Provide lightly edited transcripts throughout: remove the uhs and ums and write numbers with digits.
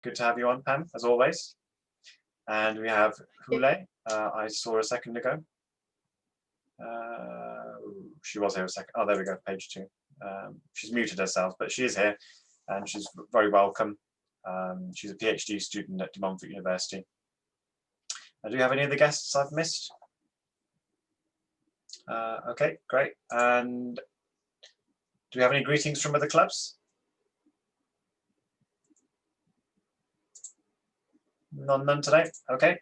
Good to have you on, Pam, as always. And we have Hule, I saw a second ago. She was here a second. Oh, there we go, page 2. She's muted herself, but she is here and she's very welcome. She's a PhD student at De Montfort University. Do you have any other guests I've missed? Okay, great. And do we have any greetings from other clubs? None today. Okay.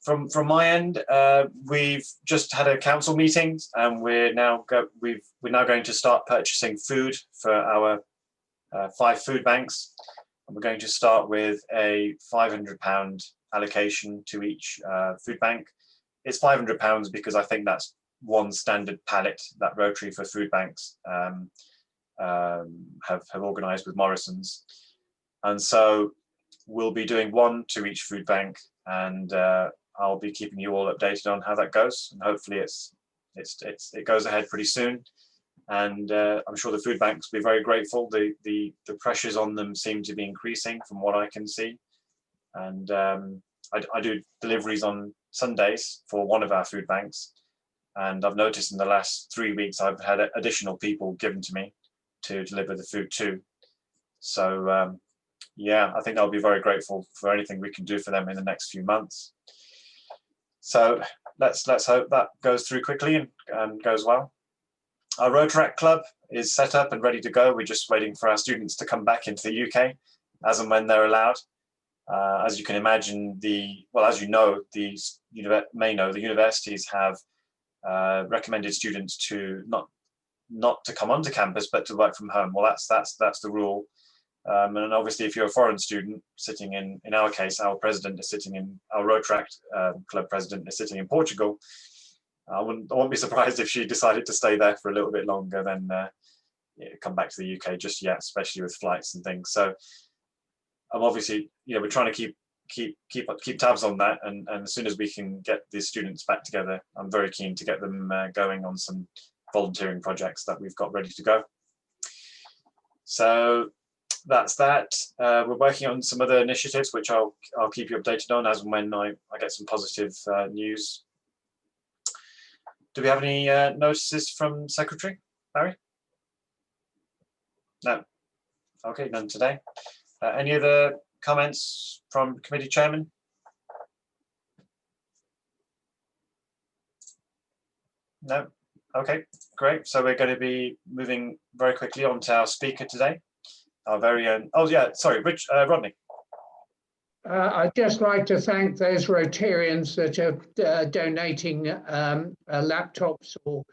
From my end, we've just had a council meeting, and we're now going to start purchasing food for our 5 food banks. And we're going to start with a £500 allocation to each food bank. It's £500 because I think that's one standard pallet that Rotary for food banks have organised with Morrison's. And so we'll be doing 1 to each food bank, and I'll be keeping you all updated on how that goes. And hopefully it goes ahead pretty soon. And I'm sure the food banks will be very grateful. The pressures on them seem to be increasing from what I can see. And I do deliveries on Sundays for one of our food banks. And I've noticed in the last 3 weeks, I've had additional people given to me to deliver the food to. So yeah, I think they'll be very grateful for anything we can do for them in the next few months. So let's hope that goes through quickly and goes well. Our Rotary Club is set up and ready to go. We're just waiting for our students to come back into the UK as and when they're allowed. As you can imagine, as you know, the universities have recommended students to not to come onto campus, but to work from home. Well, that's the rule. And obviously, if you're a foreign student sitting in our case, our president is sitting in, our Rotary Club president is sitting in Portugal. I won't be surprised if she decided to stay there for a little bit longer than come back to the UK just yet, especially with flights and things. So obviously, we're trying to keep tabs on that, and as soon as we can get the students back together, I'm very keen to get them going on some volunteering projects that we've got ready to go. So that's that. We're working on some other initiatives, which I'll keep you updated on as and when I get some positive news. Do we have any notices from Secretary, Barry? No. Okay, none today. Any other comments from committee chairman? No. Okay, great. So we're going to be moving very quickly on to our speaker today, our very own. Oh yeah, sorry, Rodney. I'd just like to thank those Rotarians that are donating laptops or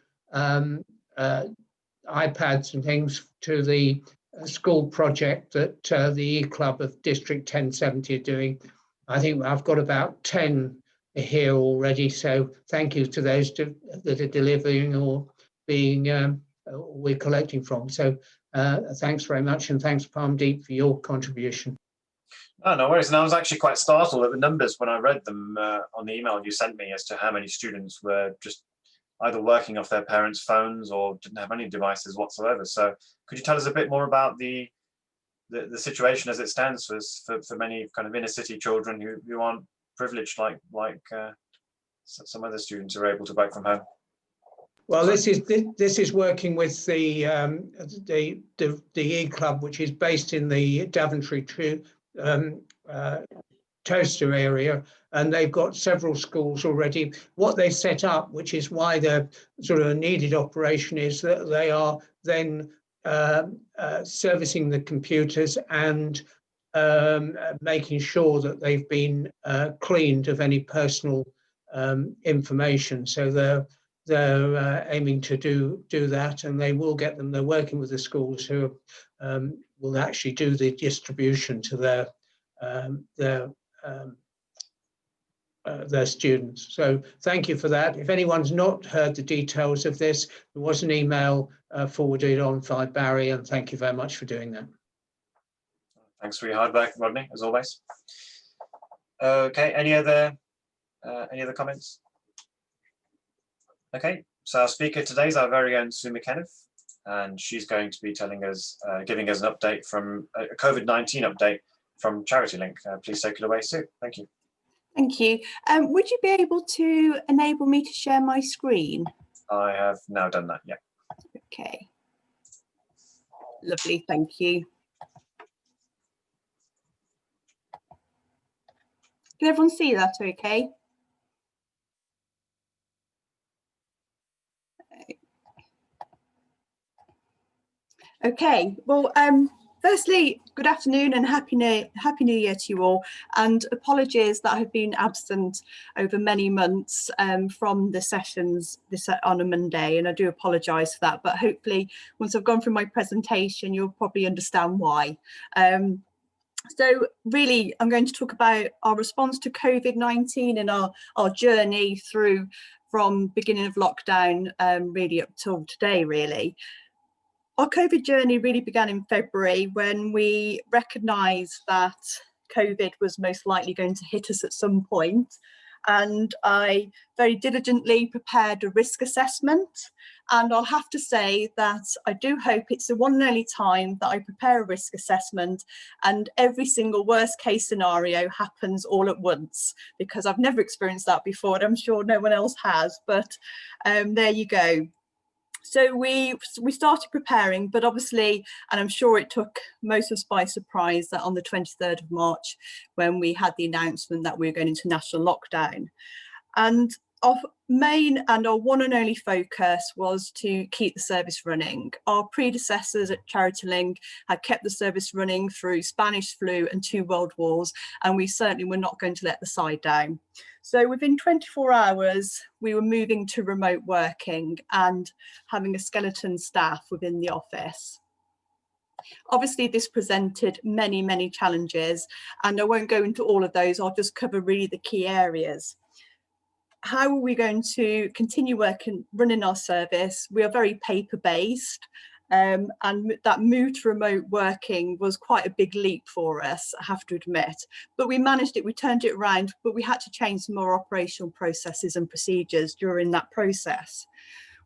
iPads and things to the school project that the E-Club of District 1070 are doing. I think I've got about 10 here already, so thank you to those that are delivering or being we're collecting from. So thanks very much, and thanks Parmdeep for your contribution. Oh, no worries. And I was actually quite startled at the numbers when I read them on the email you sent me as to how many students were just either working off their parents' phones or didn't have any devices whatsoever. So could you tell us a bit more about the situation as it stands for many kind of inner city children who aren't privileged like some other students who are able to work from home? Well, this is working with the E-Club, which is based in the Daventry Toaster area, and they've got several schools already. What they set up, which is why the sort of a needed operation, is that they are then servicing the computers and making sure that they've been cleaned of any personal information. So they're aiming to do that, and they will get them. They're working with the schools who will actually do the distribution to their students. So thank you for that. If anyone's not heard the details of this, there was an email forwarded on by Barry, and thank you very much for doing that. Thanks for your hard work, Rodney, as always. Okay, any other comments? Okay, so our speaker today is our very own Sue McEniff. and she's going to be telling us, giving us an update from a COVID-19 update from Charity Link. Please take it away, Sue. Thank you. Thank you. Would you be able to enable me to share my screen? I have now done that, yeah. Okay. Lovely, thank you. Can everyone see that okay? Okay, well, firstly, good afternoon and happy new year to you all, and apologies that I've been absent over many months from the sessions on a Monday, and I do apologise for that, but hopefully once I've gone through my presentation you'll probably understand why. So really, I'm going to talk about our response to COVID-19 and our journey through from beginning of lockdown really up till today, really. Our COVID journey really began in February when we recognised that COVID was most likely going to hit us at some point. And I very diligently prepared a risk assessment. And I'll have to say that I do hope it's the one and only time that I prepare a risk assessment and every single worst case scenario happens all at once, because I've never experienced that before and I'm sure no one else has, but there you go. So we started preparing, but obviously, and I'm sure it took most of us by surprise that on the 23rd of March, when we had the announcement that we were going into national lockdown. And our main and our one and only focus was to keep the service running. Our predecessors at Charity Link had kept the service running through Spanish flu and 2 world wars, and we certainly were not going to let the side down. So within 24 hours, we were moving to remote working and having a skeleton staff within the office. Obviously, this presented many, many challenges, and I won't go into all of those. I'll just cover really the key areas. How are we going to continue running our service? We are very paper-based, and that move to remote working was quite a big leap for us, I have to admit. But we managed it, we turned it around, but we had to change some more operational processes and procedures during that process.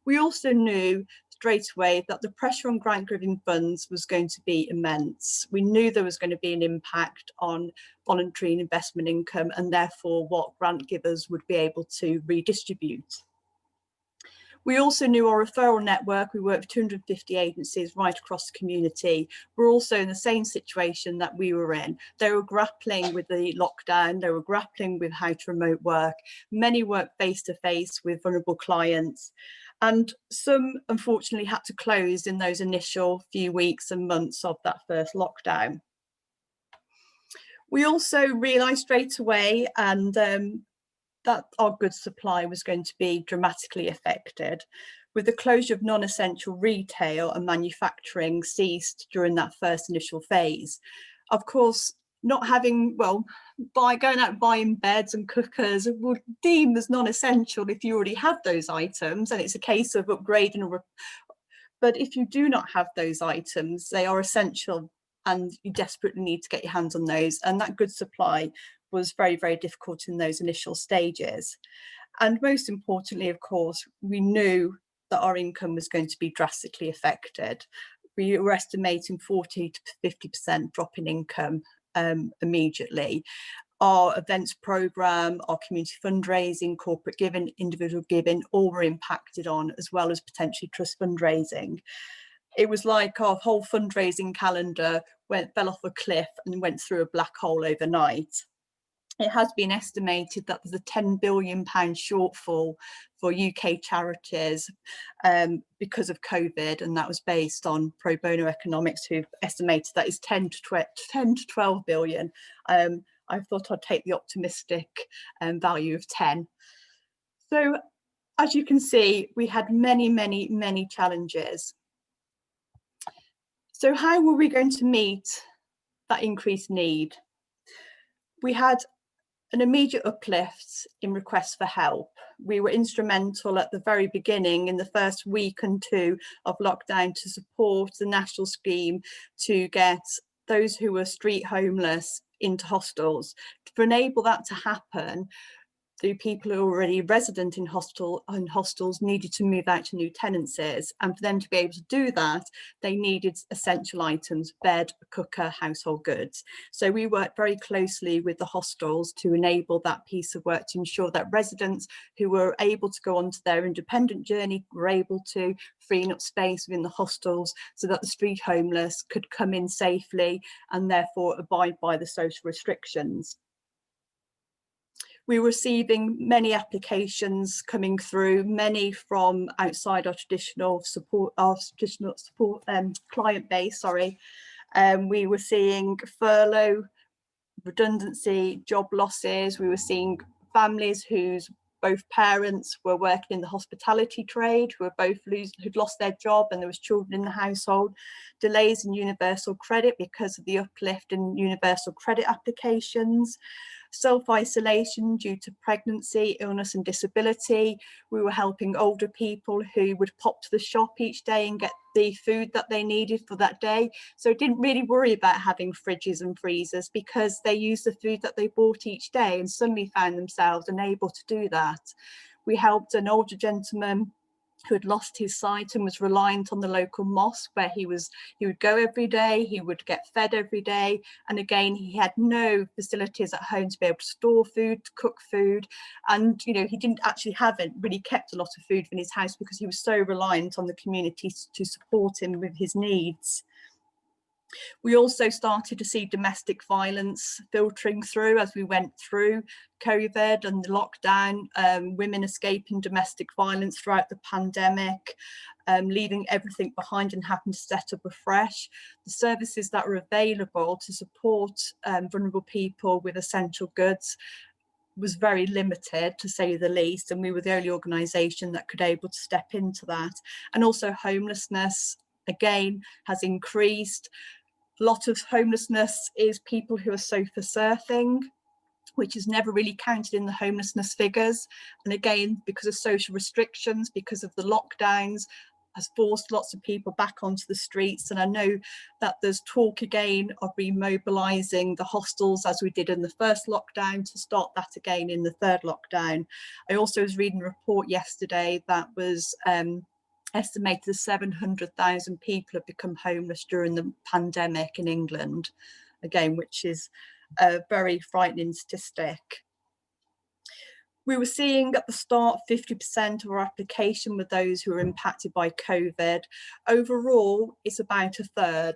We also knew straight away that the pressure on grant-giving funds was going to be immense. We knew there was going to be an impact on voluntary and investment income, and therefore what grant givers would be able to redistribute. We also knew our referral network. We worked with 250 agencies right across the community. We're also in the same situation that we were in. They were grappling with the lockdown. They were grappling with how to remote work. Many work face-to-face with vulnerable clients. And some, unfortunately, had to close in those initial few weeks and months of that first lockdown. We also realised straight away that our goods supply was going to be dramatically affected, with the closure of non-essential retail and manufacturing ceased during that first initial phase. Of course, not having, well, by going out buying beds and cookers would deem as non-essential if you already have those items, and it's a case of upgrading. But if you do not have those items, they are essential and you desperately need to get your hands on those, and that good supply was very, very difficult in those initial stages. And most importantly, of course, we knew that our income was going to be drastically affected. We were estimating 40 to 50% drop in income immediately. Our events programme, our community fundraising, corporate giving, individual giving, all were impacted on, as well as potentially trust fundraising. It was like our whole fundraising calendar fell off a cliff and went through a black hole overnight. It has been estimated that there's a £10 billion shortfall for UK charities because of COVID, and that was based on pro bono economics, who've estimated that is 10 to 12 billion. I thought I'd take the optimistic value of 10. So as you can see, we had many, many, many challenges. So how were we going to meet that increased need? We had an immediate uplift in requests for help. We were instrumental at the very beginning in the first week and 2 of lockdown to support the national scheme to get those who were street homeless into hostels. To enable that to happen, the people who are already resident in hostels needed to move out to new tenancies, and for them to be able to do that, they needed essential items: bed, cooker, household goods. So we worked very closely with the hostels to enable that piece of work, to ensure that residents who were able to go on to their independent journey were able to, freeing up space within the hostels so that the street homeless could come in safely and therefore abide by the social restrictions. We were receiving many applications coming through, many from outside our traditional client base. We were seeing furlough, redundancy, job losses. We were seeing families whose both parents were working in the hospitality trade, who were both who'd lost their job, and there was children in the household. Delays in universal credit because of the uplift in universal credit applications. Self-isolation due to pregnancy, illness and disability. We were helping older people who would pop to the shop each day and get the food that they needed for that day. So didn't really worry about having fridges and freezers because they used the food that they bought each day and suddenly found themselves unable to do that. We helped an older gentleman who had lost his sight and was reliant on the local mosque, where he would go every day, he would get fed every day, and again he had no facilities at home to be able to store food, to cook food, and he didn't actually really kept a lot of food in his house because he was so reliant on the community to support him with his needs. We also started to see domestic violence filtering through as we went through COVID and the lockdown, women escaping domestic violence throughout the pandemic, leaving everything behind and having to set up afresh. The services that were available to support vulnerable people with essential goods was very limited, to say the least, and we were the only organisation that could able to step into that. And also homelessness, again, has increased. A lot of homelessness is people who are sofa surfing, which is never really counted in the homelessness figures. And again, because of social restrictions, because of the lockdowns, has forced lots of people back onto the streets. And I know that there's talk again of remobilising the hostels as we did in the first lockdown, to start that again in the third lockdown. I also was reading a report yesterday that was estimated that 700,000 people have become homeless during the pandemic in England, again, which is a very frightening statistic. We were seeing at the start 50% of our application were those who were impacted by COVID. Overall, it's about a third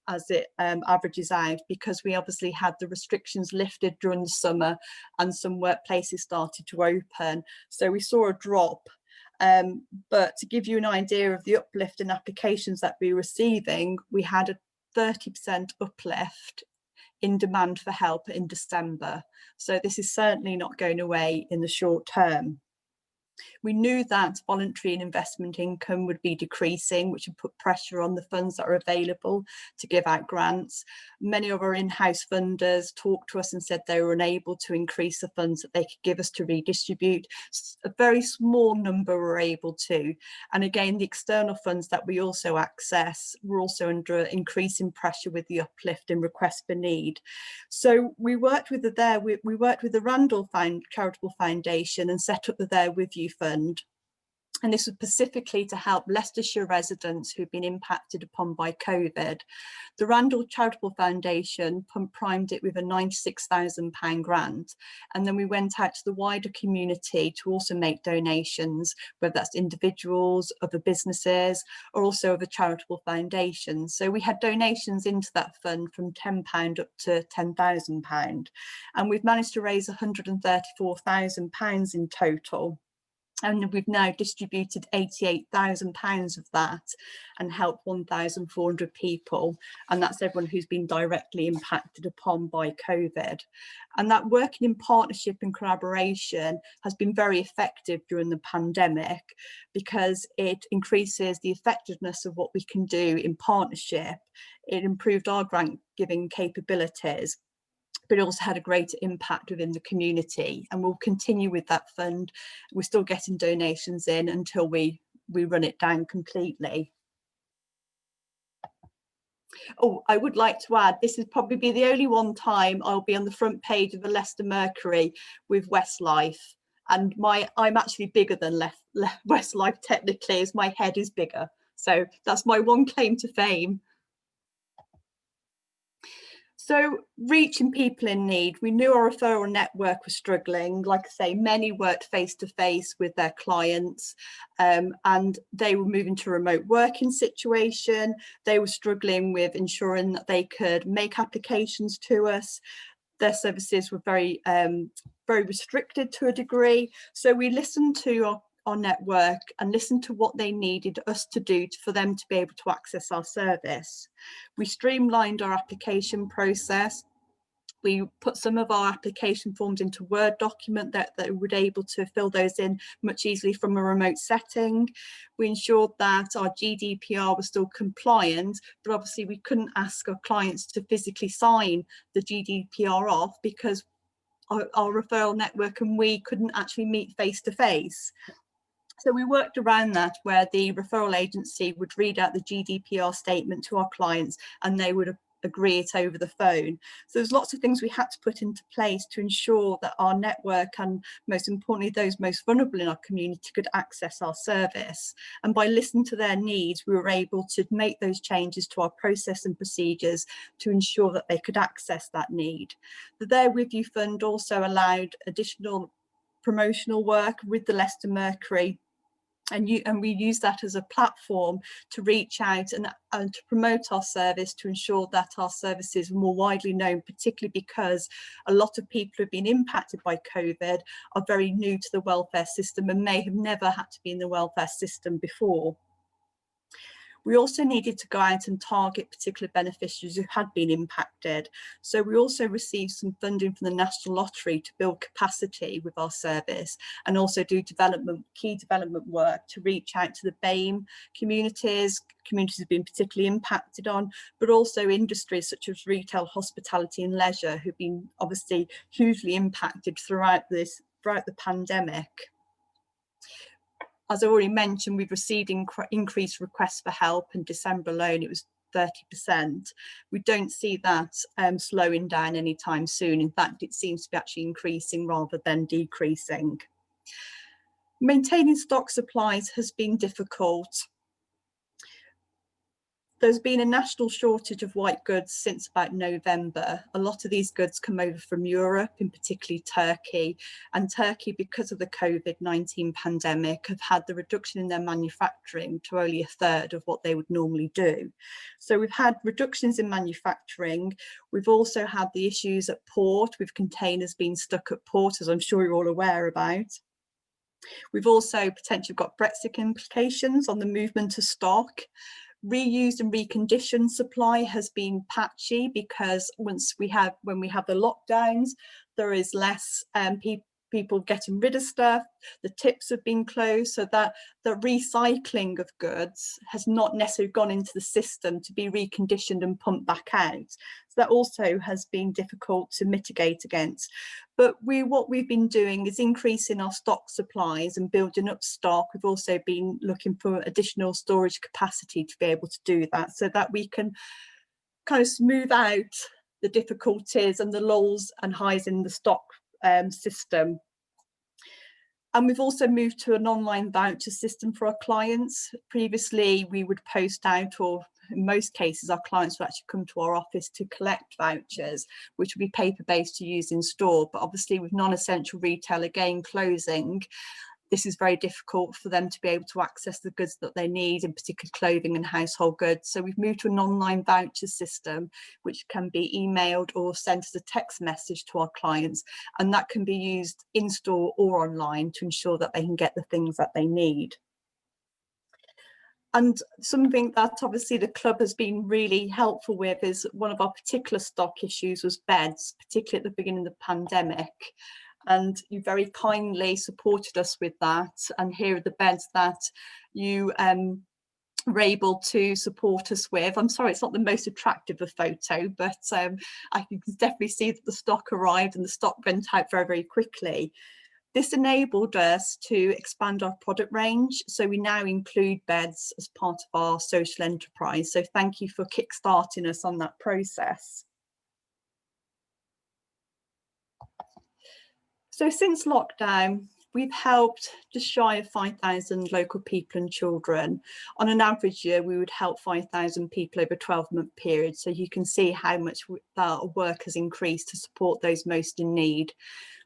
as it averages out, because we obviously had the restrictions lifted during the summer and some workplaces started to open. So we saw a drop. But to give you an idea of the uplift in applications that we were receiving, we had a 30% uplift in demand for help in December. So this is certainly not going away in the short term. We knew that voluntary and investment income would be decreasing, which would put pressure on the funds that are available to give out grants. Many of our in-house funders talked to us and said they were unable to increase the funds that they could give us to redistribute. A very small number were able to. And again, the external funds that we also access were also under increasing pressure with the uplift in request for need. So we worked with the Randall Charitable Foundation and set up the There With You Fund. And this was specifically to help Leicestershire residents who've been impacted upon by COVID. The Randall Charitable Foundation primed it with a £96,000 grant. And then we went out to the wider community to also make donations, whether that's individuals, other businesses, or also other charitable foundations. So we had donations into that fund from £10 up to £10,000. And we've managed to raise £134,000 in total. And we've now distributed £88,000 of that and helped 1,400 people. And that's everyone who's been directly impacted upon by COVID. And that working in partnership and collaboration has been very effective during the pandemic, because it increases the effectiveness of what we can do in partnership. It improved our grant giving capabilities, but it also had a greater impact within the community, and we'll continue with that fund. We're still getting donations in until we run it down completely. Oh, I would like to add, this is probably the only one time I'll be on the front page of the Leicester Mercury with Westlife. and I'm actually bigger than Westlife technically, as my head is bigger. So that's my one claim to fame. So reaching people in need, we knew our referral network was struggling. Like I say, many worked face-to-face with their clients, and they were moving to a remote working situation. They were struggling with ensuring that they could make applications to us. Their services were very restricted to a degree. So we listened to our network and listened to what they needed us to do for them to be able to access our service. We streamlined our application process. We put some of our application forms into Word document that we were able to fill those in much easily from a remote setting. We ensured that our GDPR was still compliant, but obviously we couldn't ask our clients to physically sign the GDPR off because our referral network and we couldn't actually meet face to face. So we worked around that, where the referral agency would read out the GDPR statement to our clients and they would agree it over the phone. So there's lots of things we had to put into place to ensure that our network, and most importantly those most vulnerable in our community, could access our service. And by listening to their needs, we were able to make those changes to our process and procedures to ensure that they could access that need. The There With You Fund also allowed additional promotional work with the Leicester Mercury, and we use that as a platform to reach out and to promote our service, to ensure that our services are more widely known, particularly because a lot of people who have been impacted by COVID are very new to the welfare system and may have never had to be in the welfare system before. We also needed to go out and target particular beneficiaries who had been impacted. So we also received some funding from the National Lottery to build capacity with our service and also do key development work to reach out to the BAME communities have been particularly impacted on, but also industries such as retail, hospitality and leisure, who've been obviously hugely impacted throughout the pandemic. As I already mentioned, we've received increased requests for help. In December alone, it was 30%. We don't see that slowing down anytime soon. In fact, it seems to be actually increasing rather than decreasing. Maintaining stock supplies has been difficult. There's been a national shortage of white goods since about November. A lot of these goods come over from Europe, in particularly Turkey. And Turkey, because of the COVID-19 pandemic, have had the reduction in their manufacturing to only a third of what they would normally do. So we've had reductions in manufacturing. We've also had the issues at port, with containers being stuck at port, as I'm sure you're all aware about. We've also potentially got Brexit implications on the movement of stock. Reused and reconditioned supply has been patchy because when we have the lockdowns, there is less people getting rid of stuff. The tips have been closed, so that the recycling of goods has not necessarily gone into the system to be reconditioned and pumped back out. So that also has been difficult to mitigate against. But what we've been doing is increasing our stock supplies and building up stock. We've also been looking for additional storage capacity to be able to do that, so that we can kind of smooth out the difficulties and the lows and highs in the stock system. And we've also moved to an online voucher system for our clients. Previously, we would post out, or in most cases, our clients would actually come to our office to collect vouchers, which would be paper-based to use in store. But obviously, with non-essential retail again closing, this is very difficult for them to be able to access the goods that they need, in particular clothing and household goods. So we've moved to an online voucher system, which can be emailed or sent as a text message to our clients. And that can be used in store or online to ensure that they can get the things that they need. And something that obviously the club has been really helpful with is one of our particular stock issues was beds, particularly at the beginning of the pandemic. And you very kindly supported us with that. And here are the beds that you were able to support us with. I'm sorry, it's not the most attractive of photo, but I can definitely see that the stock arrived and the stock went out very, very quickly. This enabled us to expand our product range. So we now include beds as part of our social enterprise. So thank you for kickstarting us on that process. So since lockdown, we've helped just shy of 5,000 local people and children. On an average year, we would help 5,000 people over a 12-month period. So you can see how much our work has increased to support those most in need.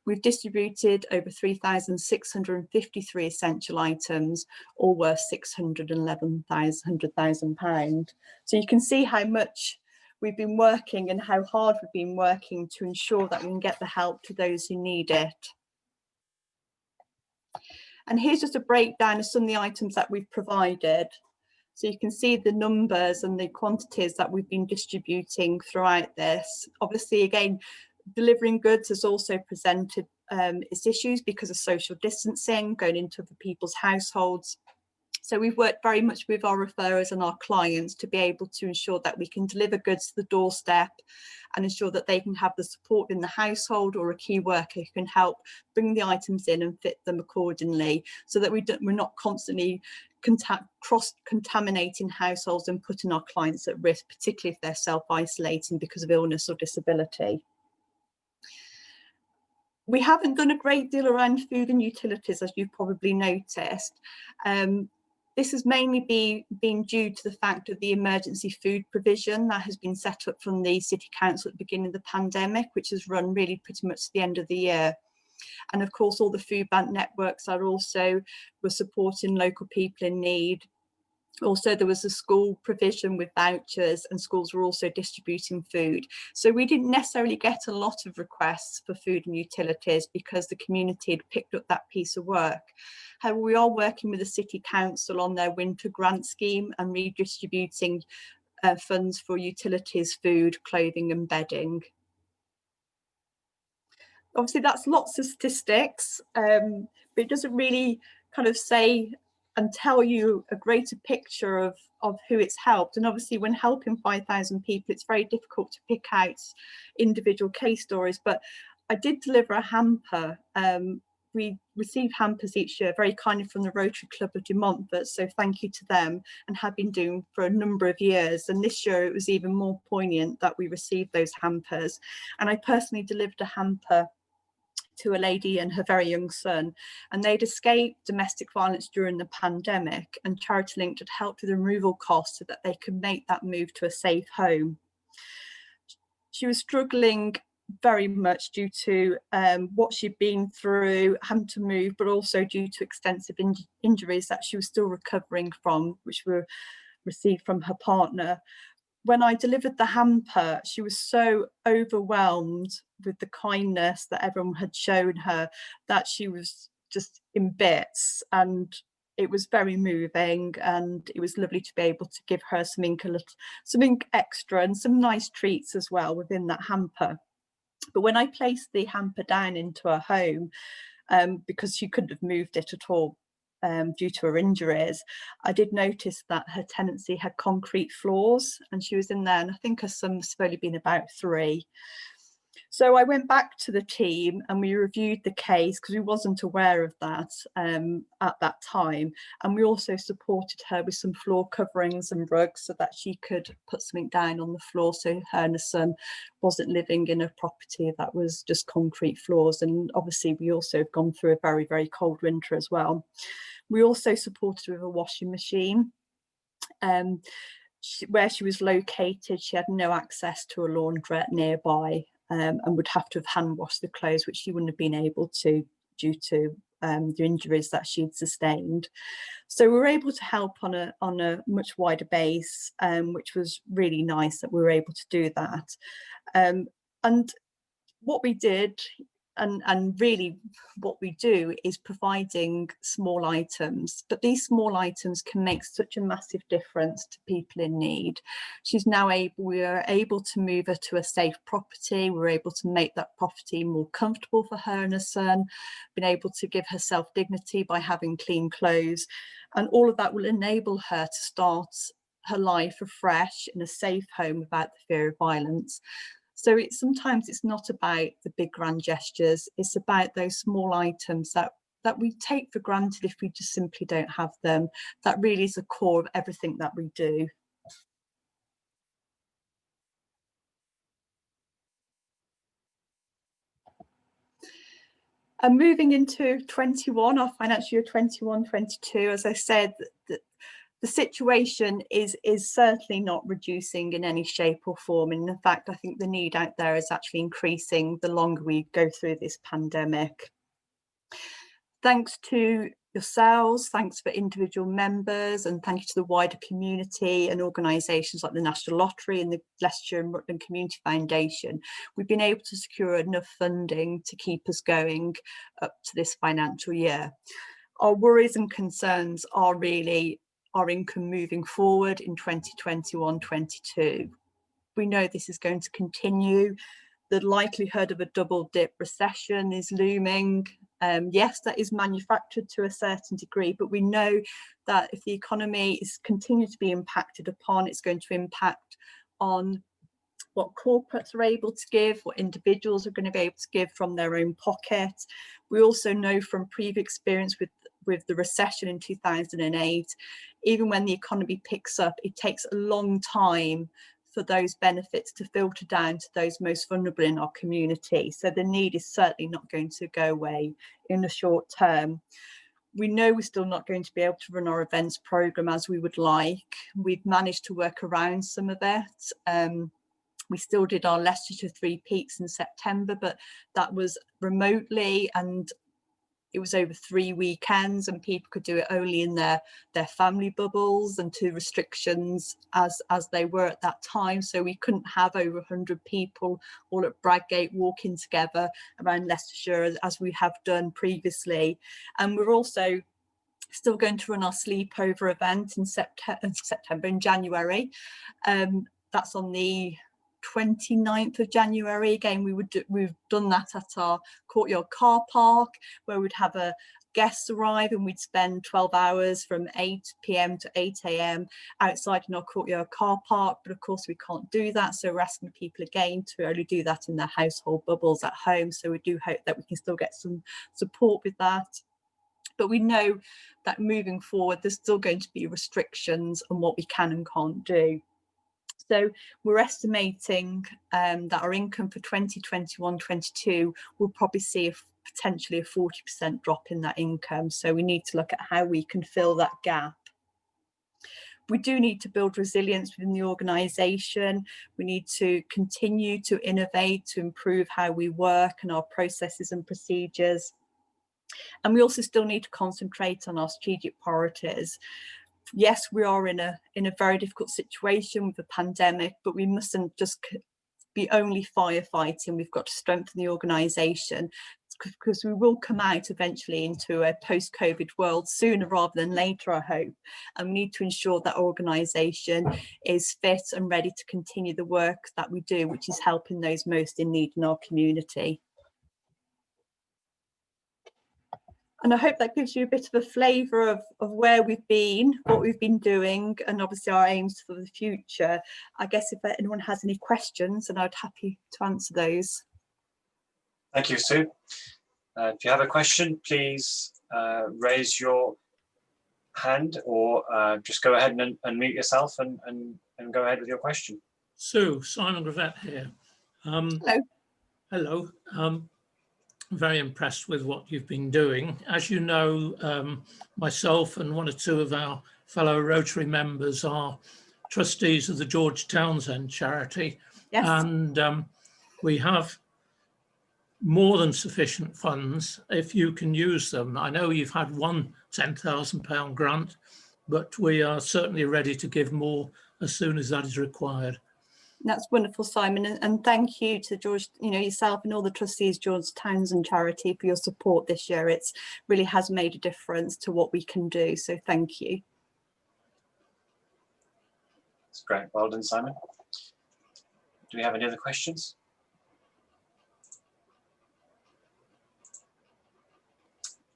We've distributed over 3,653 essential items, all worth £611,000. So you can see how much we've been working and how hard we've been working to ensure that we can get the help to those who need it. And here's just a breakdown of some of the items that we've provided. So you can see the numbers and the quantities that we've been distributing throughout this. Obviously, again, delivering goods has also presented its issues because of social distancing, going into other people's households. So we've worked very much with our referrers and our clients to be able to ensure that we can deliver goods to the doorstep and ensure that they can have the support in the household or a key worker who can help bring the items in and fit them accordingly, so that we're not constantly cross-contaminating households and putting our clients at risk, particularly if they're self-isolating because of illness or disability. We haven't done a great deal around food and utilities, as you've probably noticed. This has mainly been due to the fact of the emergency food provision that has been set up from the City Council at the beginning of the pandemic, which has run really pretty much to the end of the year. And of course, all the food bank networks were supporting local people in need. Also, there was a school provision with vouchers, and schools were also distributing food. So we didn't necessarily get a lot of requests for food and utilities because the community had picked up that piece of work. However, we are working with the City Council on their winter grant scheme and redistributing funds for utilities, food, clothing and bedding. Obviously, that's lots of statistics, but it doesn't really kind of say and tell you a greater picture of who it's helped. And obviously, when helping 5,000 people, it's very difficult to pick out individual case stories. But I did deliver a hamper. We receive hampers each year very kindly from the Rotary Club of De Montfort, so thank you to them, and have been doing for a number of years. And this year it was even more poignant that we received those hampers. And I personally delivered a hamper to a lady and her very young son, and they'd escaped domestic violence during the pandemic, and Charity Linked had helped with the removal costs so that they could make that move to a safe home. She was struggling very much due to what she'd been through, having to move, but also due to extensive injuries that she was still recovering from, which were received from her partner. When I delivered the hamper, she was so overwhelmed with the kindness that everyone had shown her that she was just in bits, and it was very moving, and it was lovely to be able to give her something extra and some nice treats as well within that hamper. But when I placed the hamper down into her home, because she couldn't have moved it at all due to her injuries, I did notice that her tenancy had concrete floors, and she was in there, and I think her son must have only been about 3. So I went back to the team and we reviewed the case, because we wasn't aware of that at that time. And we also supported her with some floor coverings and rugs so that she could put something down on the floor, so her and her son wasn't living in a property that was just concrete floors. And obviously we also have gone through a very, very cold winter as well. We also supported her with a washing machine. Where she was located, she had no access to a laundrette nearby, and would have to have hand washed the clothes, which she wouldn't have been able to due to the injuries that she'd sustained. So we were able to help on a much wider base, which was really nice that we were able to do that. And what we did, and really what we do, is providing small items, but these small items can make such a massive difference to people in need. We are able to move her to a safe property. We're able to make that property more comfortable for her and her son, been able to give herself dignity by having clean clothes, and all of that will enable her to start her life afresh in a safe home without the fear of violence. So sometimes it's not about the big grand gestures, it's about those small items that we take for granted if we just simply don't have them. That really is the core of everything that we do. And moving into 21, our financial year 21-22, as I said, the situation is certainly not reducing in any shape or form. And in fact, I think the need out there is actually increasing the longer we go through this pandemic. Thanks to yourselves, thanks for individual members, and thank you to the wider community and organisations like the National Lottery and the Leicester and Rutland Community Foundation, we've been able to secure enough funding to keep us going up to this financial year. Our worries and concerns are really our income moving forward in 2021-22. We know this is going to continue. The likelihood of a double dip recession is looming. Yes, that is manufactured to a certain degree, but we know that if the economy is continued to be impacted upon, it's going to impact on what corporates are able to give, what individuals are going to be able to give from their own pocket. We also know from previous experience with the recession in 2008, even when the economy picks up, it takes a long time for those benefits to filter down to those most vulnerable in our community. So the need is certainly not going to go away in the short term. We know we're still not going to be able to run our events programme as we would like. We've managed to work around some of it. We still did our Leicester 3 Peaks in September, but that was remotely, and it was over 3 weekends, and people could do it only in their family bubbles and to restrictions as they were at that time. So we couldn't have over 100 people all at Bradgate walking together around Leicestershire as we have done previously. And we're also still going to run our sleepover event in January. That's on the 29th of January. Again, we've done that at our courtyard car park, where we'd have a guests arrive and we'd spend 12 hours from 8 p.m. to 8 a.m. outside in our courtyard car park. But of course we can't do that, so we're asking people again to only do that in their household bubbles at home. So we do hope that we can still get some support with that. But we know that moving forward there's still going to be restrictions on what we can and can't do. So we're estimating that our income for 2021-22 will probably see potentially a 40% drop in that income. So we need to look at how we can fill that gap. We do need to build resilience within the organisation. We need to continue to innovate, to improve how we work and our processes and procedures. And we also still need to concentrate on our strategic priorities. Yes, we are in a very difficult situation with the pandemic, but we mustn't just be only firefighting. We've got to strengthen the organisation, because we will come out eventually into a post-COVID world sooner rather than later, I hope. And we need to ensure that our organisation is fit and ready to continue the work that we do, which is helping those most in need in our community. And I hope that gives you a bit of a flavour of where we've been, what we've been doing, and obviously our aims for the future. I guess if anyone has any questions, then I'd be happy to answer those. Thank you, Sue. If you have a question, please raise your hand, or just go ahead and unmute yourself and go ahead with your question. Sue, Simon Gravett here. Hello. Hello. Very impressed with what you've been doing. As you know, myself and one or two of our fellow Rotary members are trustees of the George Townsend charity. Yes. And we have more than sufficient funds if you can use them. I know you've had one £10,000 grant, but we are certainly ready to give more as soon as that is required. That's wonderful, Simon, and thank you to George, yourself and all the trustees, George Townsend charity, for your support this year. It's really has made a difference to what we can do, so thank you. That's great. Well done, Simon. Do we have any other questions?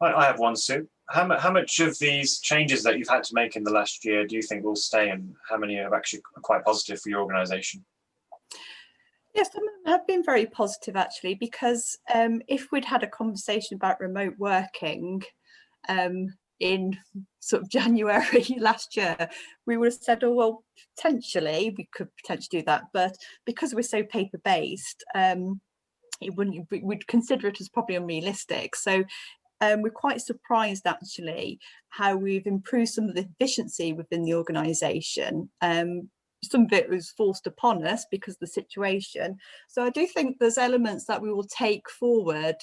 I have one, Sue. How much of these changes that you've had to make in the last year do you think will stay, and how many are actually quite positive for your organisation? Yes, some of them have been very positive, actually, because if we'd had a conversation about remote working in sort of January last year, we would have said, oh, well, potentially, we could potentially do that. But because we're so paper-based, we'd consider it as probably unrealistic. So we're quite surprised actually how we've improved some of the efficiency within the organisation. Some of it was forced upon us because of the situation. So I do think there's elements that we will take forward,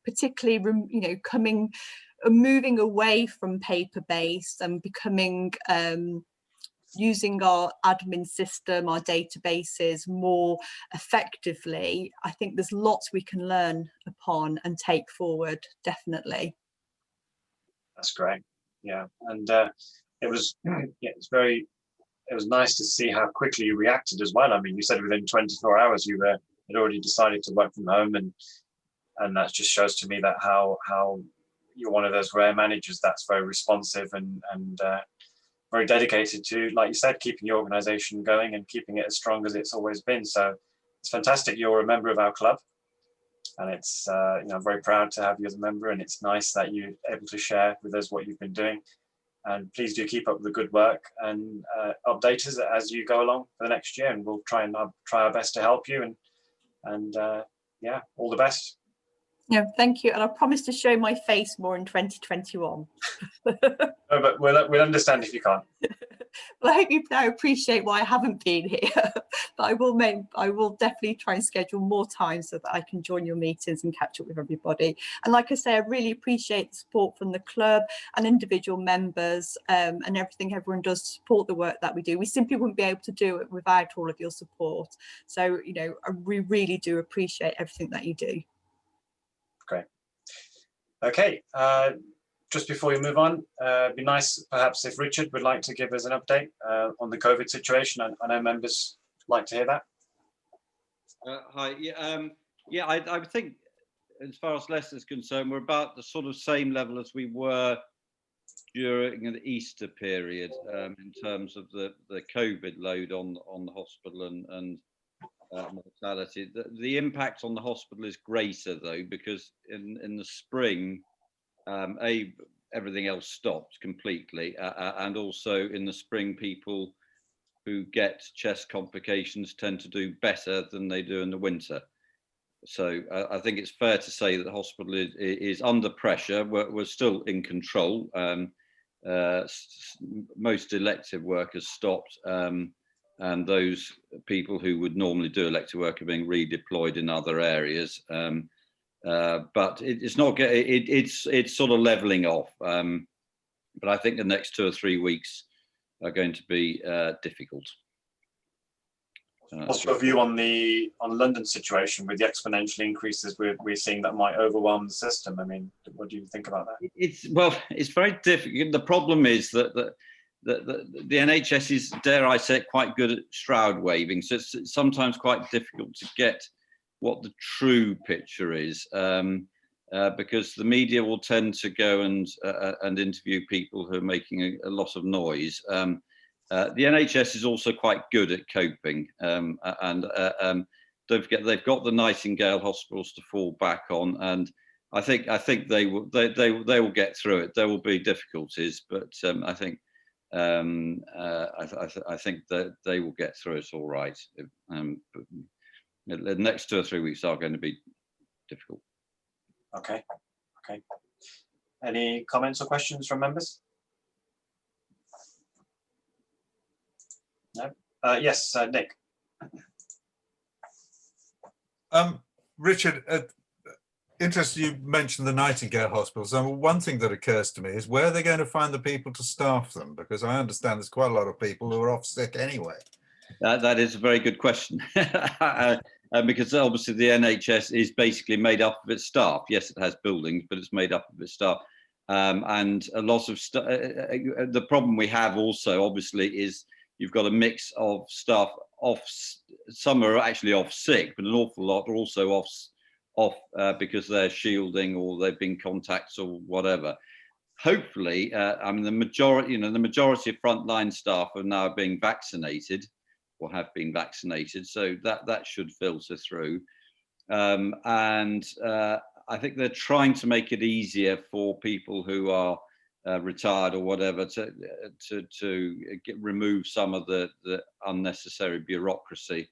particularly, you know, moving away from paper-based and becoming using our admin system, our databases more effectively. I think there's lots we can learn upon and take forward, definitely. That's great. Yeah, and it was it was nice to see how quickly you reacted as well. I mean, you said within 24 hours you had already decided to work from home, and that just shows to me that how you're one of those rare managers that's very responsive and very dedicated to, like you said, keeping your organisation going and keeping it as strong as it's always been. So it's fantastic you're a member of our club, and it's you know, very proud to have you as a member, and it's nice that you're able to share with us what you've been doing. And please do keep up the good work and update us as you go along for the next year, and we'll try our best to help you. And yeah, all the best. Yeah, thank you. And I promise to show my face more in 2021. No, but we'll understand if you can't. Well, I hope you now appreciate why I haven't been here. But I will definitely try and schedule more time so that I can join your meetings and catch up with everybody. And like I say, I really appreciate the support from the club and individual members, and everything everyone does to support the work that we do. We simply wouldn't be able to do it without all of your support. So, you know, we really do appreciate everything that you do. Great. Okay. Just before we move on, it'd be nice perhaps if Richard would like to give us an update on the COVID situation. I know members like to hear that. Hi. Yeah, I think as far as Leicester's concerned, we're about the sort of same level as we were during the Easter period in terms of the COVID load on the hospital and mortality. The impact on the hospital is greater though, because in the spring, everything else stopped completely, and also in the spring, people who get chest complications tend to do better than they do in the winter. So I think it's fair to say that the hospital is under pressure. We're still in control. Most elective work has stopped, and those people who would normally do elective work are being redeployed in other areas. But it's not it's sort of leveling off. But I think the next 2 or 3 weeks are going to be difficult. What's your view on London's situation with the exponential increases we're seeing that might overwhelm the system? I mean, what do you think about that? It's very difficult. The problem is that the NHS is, dare I say, quite good at shroud waving. So it's sometimes quite difficult to get what the true picture is, because the media will tend to go and interview people who are making a lot of noise. The NHS is also quite good at coping, and don't forget they've got the Nightingale hospitals to fall back on, and I think they will get through it. There will be difficulties, but I think that they will get through it all right. The next 2 or 3 weeks are going to be difficult. Okay. Any comments or questions from members? No. Yes, Nick. Richard, interesting you mentioned the Nightingale hospitals. One thing that occurs to me is where are they going to find the people to staff them? Because I understand there's quite a lot of people who are off sick anyway. That is a very good question. Because obviously the NHS is basically made up of its staff. Yes, it has buildings, but it's made up of its staff. And a lot of the problem we have also, obviously, is you've got a mix of staff off. Some are actually off sick, but an awful lot are also off because they're shielding or they've been contacts or whatever. Hopefully, I mean, the majority of frontline staff are now being vaccinated or have been vaccinated, so that should filter through. And I think they're trying to make it easier for people who are retired or whatever to remove some of the unnecessary bureaucracy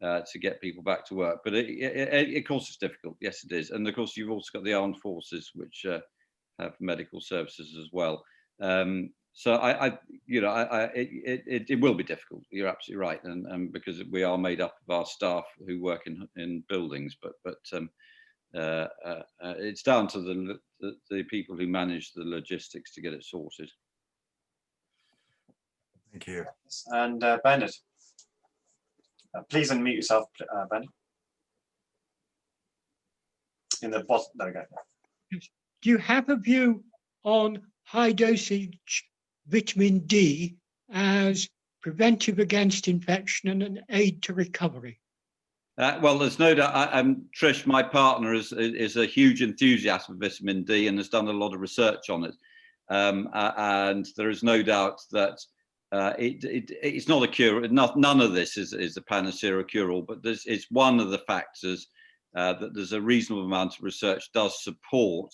to get people back to work. But of course it's difficult. Yes, it is. And of course you've also got the armed forces, which have medical services as well. So it will be difficult. You're absolutely right, and because we are made up of our staff who work in buildings, but it's down to the people who manage the logistics to get it sorted. Thank you. And Bernard, please unmute yourself, Bernard. In the bottom, there we go. Do you have a view on high dosage vitamin D as preventive against infection and an aid to recovery? Well, there's no doubt. Trish, my partner, is a huge enthusiast of vitamin D and has done a lot of research on it. And there is no doubt that it's not a cure. None of this is a panacea or cure-all, but it's one of the factors that there's a reasonable amount of research does support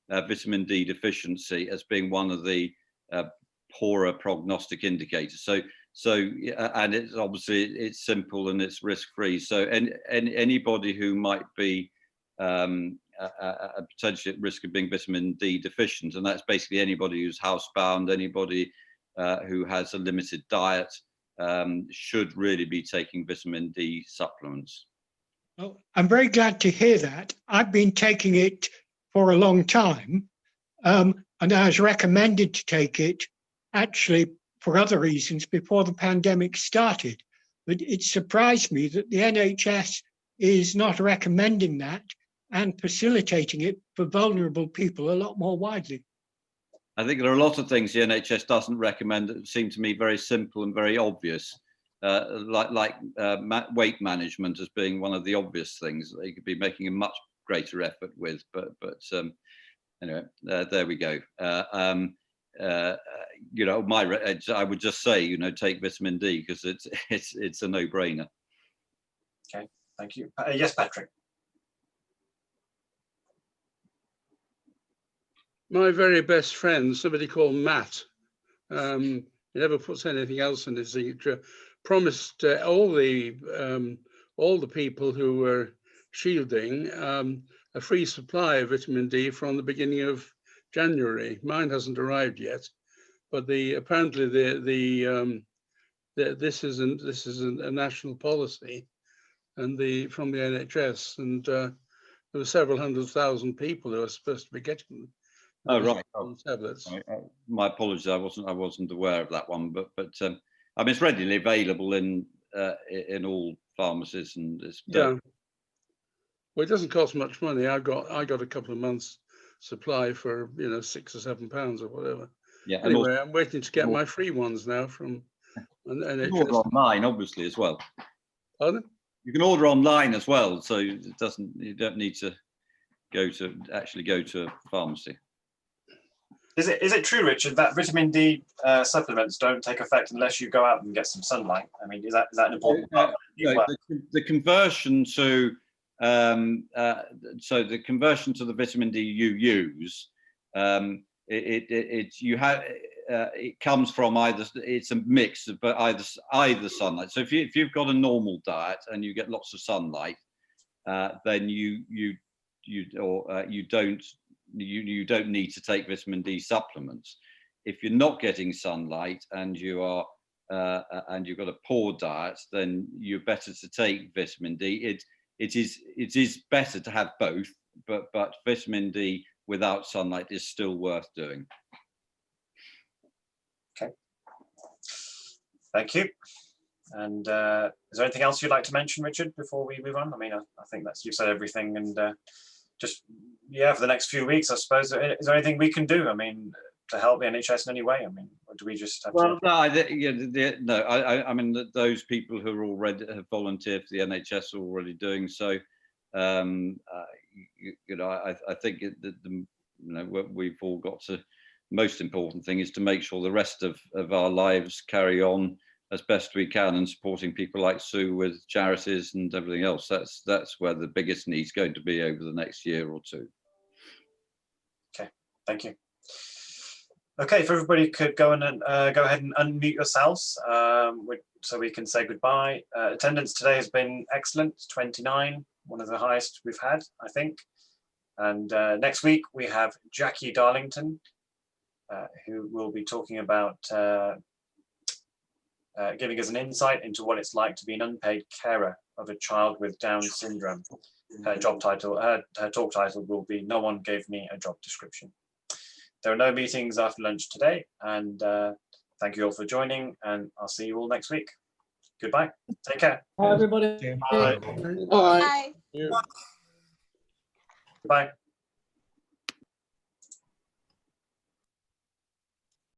vitamin D deficiency as being one of the poorer prognostic indicators. So and it's obviously it's simple and it's risk-free. So anybody who might be potentially at risk of being vitamin D deficient, and that's basically anybody who's housebound, anybody who has a limited diet, should really be taking vitamin D supplements. Well, I'm very glad to hear that. I've been taking it for a long time, and I was recommended to take it actually for other reasons before the pandemic started. But it surprised me that the NHS is not recommending that and facilitating it for vulnerable people a lot more widely. I think there are a lot of things the NHS doesn't recommend that seem to me very simple and very obvious, like weight management as being one of the obvious things that they could be making a much greater effort with. But anyway, there we go. You know, I would just say, you know, take vitamin D because it's a no-brainer. Okay, thank you. Yes, Patrick. My very best friend, somebody called Matt, he never puts anything else in his signature, promised all the people who were shielding a free supply of vitamin D from the beginning of January. Mine hasn't arrived yet, but apparently this is a national policy, and from the NHS, and there were several 100,000 people who are supposed to be getting. Oh right. Tablets. My apologies. I wasn't aware of that one, but I mean it's readily available in all pharmacies, and it's yeah. Well, it doesn't cost much money. I got a couple of months supply for £6 or £7 or whatever. Yeah. Anyway, I'm waiting to get my free ones now from NHS. You can order online, obviously, as well. Pardon? You can order online as well, so you don't need to go to a pharmacy. Is it true, Richard, that vitamin D supplements don't take effect unless you go out and get some sunlight? I mean, is that an important part? The conversion to the conversion to the vitamin D you use, it comes from it's a mix of either sunlight. So if you've got a normal diet and you get lots of sunlight, then you don't need to take vitamin D supplements. If you're not getting sunlight and you are and you've got a poor diet, then you're better to take vitamin D. It is better to have both, but vitamin D without sunlight is still worth doing. Okay, thank you. And is there anything else you'd like to mention, Richard, before we move on? I mean, I think you've said everything, and just for the next few weeks, I suppose. Is there anything we can do? I mean, to help the NHS in any way? I mean, or do we just have to? No, I mean those people who are already have volunteered for the NHS are already doing so. I think we've all got to. Most important thing is to make sure the rest of our lives carry on as best we can, and supporting people like Sue with charities and everything else. That's where the biggest need is going to be over the next year or two. Okay, thank you. Okay, if everybody could go and go ahead and unmute yourselves, so we can say goodbye. Attendance today has been excellent, 29, one of the highest we've had, I think. And next week we have Jackie Darlington, who will be talking about giving us an insight into what it's like to be an unpaid carer of a child with Down syndrome. Her talk title will be "No One Gave Me a Job Description." There are no meetings after lunch today, and thank you all for joining, and I'll see you all next week. Goodbye. Take care. Bye, everybody. Bye. Bye. Goodbye.